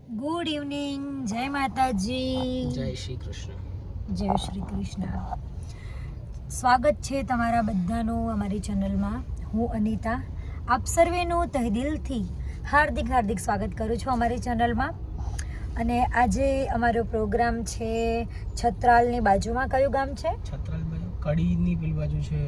Good evening, જય માતાજી, જય શ્રી કૃષ્ણ. જય શ્રી કૃષ્ણ. સ્વાગત છે તમારા બધાનું અમારી ચેનલમાં. હું અનિતા આપ સર્વેનું તહે દિલથી હાર્દિક હાર્દિક સ્વાગત કરું છું અમારી ચેનલમાં. અને આજે અમારો પ્રોગ્રામ છે છત્રાલની બાજુમાં. કયું ગામ છે? છત્રાલ બાજુ કડીની પેલી બાજુ છે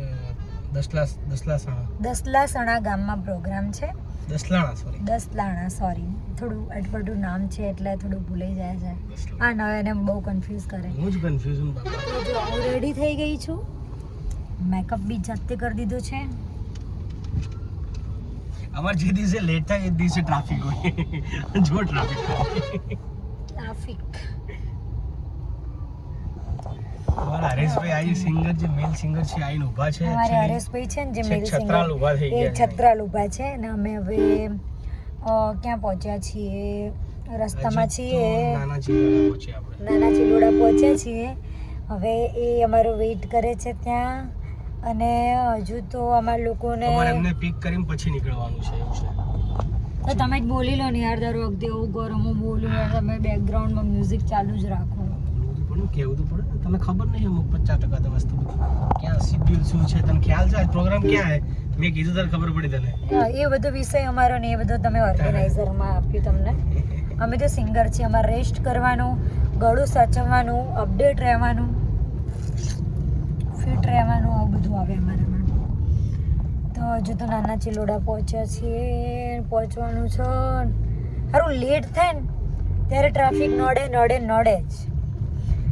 દસલાસણા ગામમાં પ્રોગ્રામ છે. દસલાણા સોરી, થોડું અટપટું નામ છે એટલે થોડું ભૂલાઈ જાય છે. હા, ના એને બહુ કન્ફ્યુઝ કરે. હું જ કન્ફ્યુઝ હું બાબા. તો જો હું રેડી થઈ ગઈ છું, મેકઅપ બી જાતે કરી દીધો છે. અમાર જે દિવસે લેટ થાય એ દિવસે ટ્રાફિક હોય. જો ટ્રાફિક અમારા હરેશભાઈ આઈ સિંગર જે મેલ સિંગર છે આઈને ઊભા છે. અમારે હરેશભાઈ છે ને જે મેલ સિંગર છત્રાલ ઊભા થઈ ગયા. છત્રાલ ઊભા છે અને અમે હવે ક્યાં પહોંચ્યા છીએ? રસ્તામાં છીએ, નાના ચીલોડા પહોંચ્યા આપણે. નાના ચિલોડા પહોંચ્યા છીએ. હવે એ અમારો વેઇટ કરે છે ત્યાં. અને હજુ તો અમારા લોકોને અમારે એમને પિક કરીને પછી નીકળવાનું છે એવું છે. તો તમે જ બોલી લો ને યાર, દર વખતે એવું કરો. હું બોલું ને તમે બેકગ્રાઉન્ડમાં મ્યુઝિક ચાલુ જ રાખો. કેવું તો પડે ને, તને ખબર નહીં અમુક 50% તો વસ્તુ ક્યાં શિડ્યુલ શું છે તને ખ્યાલ છે? પ્રોગ્રામ ક્યાં હે મેં કીધું તને ખબર પડી તને? એ બધો વિષય અમારો ને એ બધો તમે ઓર્ગેનાઇઝરમાં આપ્યું તમને. અમે તો સિંગર છીએ, અમારે રેસ્ટ કરવાનું, ગળું સાચવવાનું, અપડેટ રહેવાનું, ફિટ રહેવાનું, આવું બધું આવે અમારામાં. તો હજુ તો નાના ચિલોડા પહોંચ્યા છીએ, પહોંચવાનું છે. સારું લેટ થાય ને ત્યારે ટ્રાફિક નડે જ.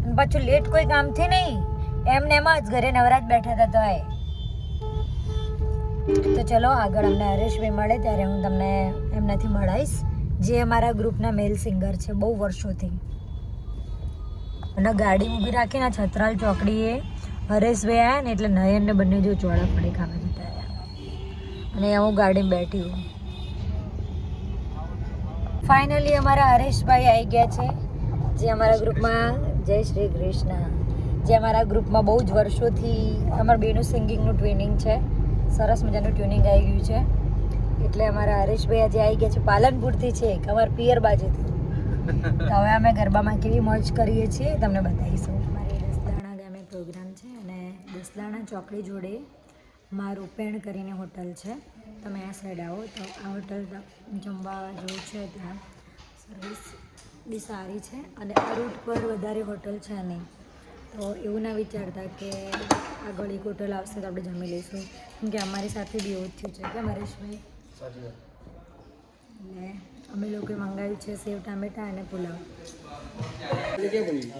અને પાછું લેટ કોઈ કામથી નહીં, એમને એમ જ ઘરે નવરાજ બેઠા હતા તો એ. તો ચલો આગળ અમને હરેશભાઈ મળે ત્યારે હું તમને એમનાથી મળાવીશ, જે અમારા ગ્રુપના મેલ સિંગર છે બહુ વર્ષોથી. અને ગાડી ઊભી રાખીને છત્રાલ ચોકડીએ હરેશભાઈ આવ્યા ને એટલે નયનને બંને જો ચોળા પડી ખાવા જતા રહ્યા. અને હું ગાડીમાં બેઠી હું. ફાઇનલી અમારા હરેશભાઈ આવી ગયા છે, જે અમારા ગ્રુપમાં જય શ્રી કૃષ્ણ, જે અમારા ગ્રુપમાં બહુ જ વર્ષોથી અમારા બેનું સિંગિંગનું ટ્રેનિંગ છે. સરસ મજાનું ટ્યુનિંગ આવી ગયું છે. એટલે અમારા હરેશભાઈ આજે આવી ગયા છે પાલનપુરથી, છે અમારા પિયર બાજુથી. તો હવે અમે ગરબામાં કેવી મોજ કરીએ છીએ તમને બતાવીશું. અમારી દસલાણા ગામે પ્રોગ્રામ છે અને દસલાણા ચોકડી જોડે મારુપેણ કરીને હોટલ છે. તમે આ સાઈડ આવો તો આ હોટલ જમવા જેવું છે, ત્યાં સર્વિસ બી સારી છે. અને આ રૂટ પર વધારે હોટલ છે નહીં, તો એવું ના વિચારતા કે આગળ એક હોટલ આવશે તો આપણે જમી લઈશું, કેમ કે અમારી સાથે બી એવું જ થયું છે કે હરેશભાઈ. એટલે અમે લોકોએ મંગાવ્યું છે સેવ ટામેટા અને પુલાવ.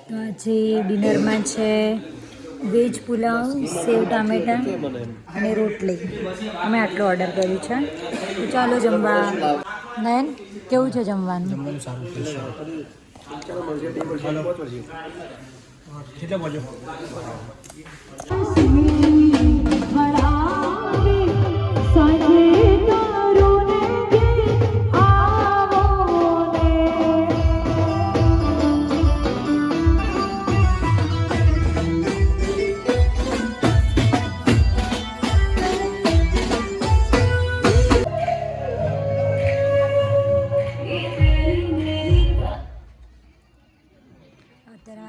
તો આજે ડિનરમાં છે વેજ પુલાવ, સેવ ટામેટા અને રોટલી. અમે આટલું ઓર્ડર કર્યું છે. તો ચાલો જમવા. નયન, કેવું છે જમવાનું? સારું છે.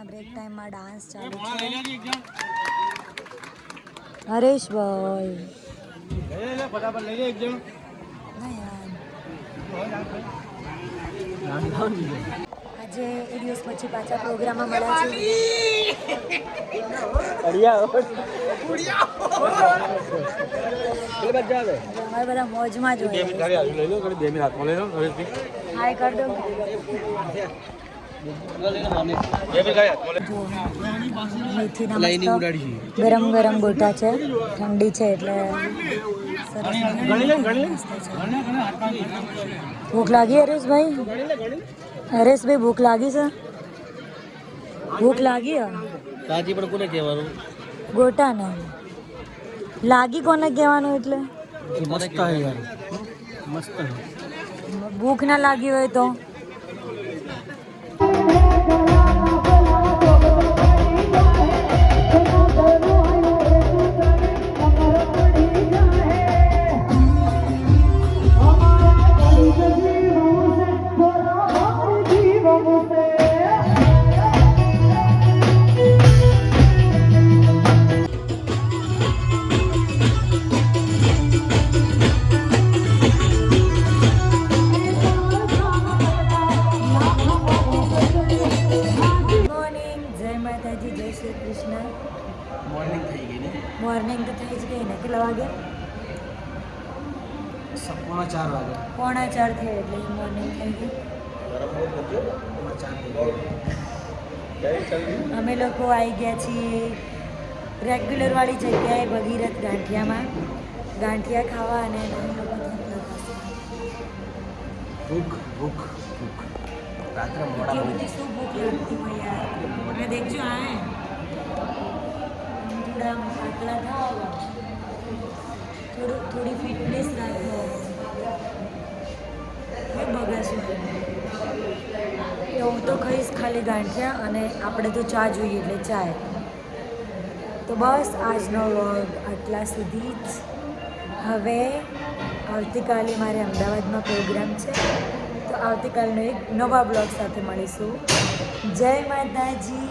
બ્રેક ટાઈમમાં ડાન્સ ચાલુ છે. હરેશભાઈ આજે એ દિવસ પછી પાછા પ્રોગ્રામમાં મળ્યા છે. અમારે બધા મોજમાં જ હોય. હાય કર દો. મેથીના મસ્ત ગરમ ગરમ ગોટા છે, ઠંડી છે એટલે સરસ. ભૂખ લાગી હરેશભાઈ? હરેશભાઈ ભૂખ લાગી છે? ભૂખ લાગી? તાજી પણ કોને કહેવાનું? ગોટા ને લાગી કોને કહેવાનું? એટલે મસ્ત હે યાર, મસ્ત હે. ભૂખ ના લાગી હોય તો મોર્નિંગ, જય માતાજી, જય શ્રી કૃષ્ણ. મોર્નિંગ થઈ ગઈ ને મોર્નિંગ તો થઈ જ ગઈ ને. કેટલા વાગે? 4:15 વાગે. 3:45 થઈ એટલે મોર્નિંગ થઈ ગઈ. અમે લોકો આવી ગયા છીએ રેગ્યુલર વાળી જગ્યાએ ભગીરથ ગાંઠિયામાં ગાંઠિયા ખાવા અને અમે લોકો થેપલા ખાશું. ભૂખ રાત્રે એટલી બધી શું ભૂખ લાગતી હોય યાર. અને દેખજો આ થોડા પાતળા થાવ, થોડી ફિટનેસ રાખો. હવે બગાશું. હું તો ખાઈશ ખાલી ગાંઠિયા અને આપણે તો ચા જોઈએ એટલે ચાય. તો બસ આજનો વ્લોગ આટલા સુધી જ. હવે આવતીકાલે મારે અમદાવાદમાં પ્રોગ્રામ છે, તો આવતીકાલનો એક નવા બ્લોગ સાથે મળીશું. જય માતાજી.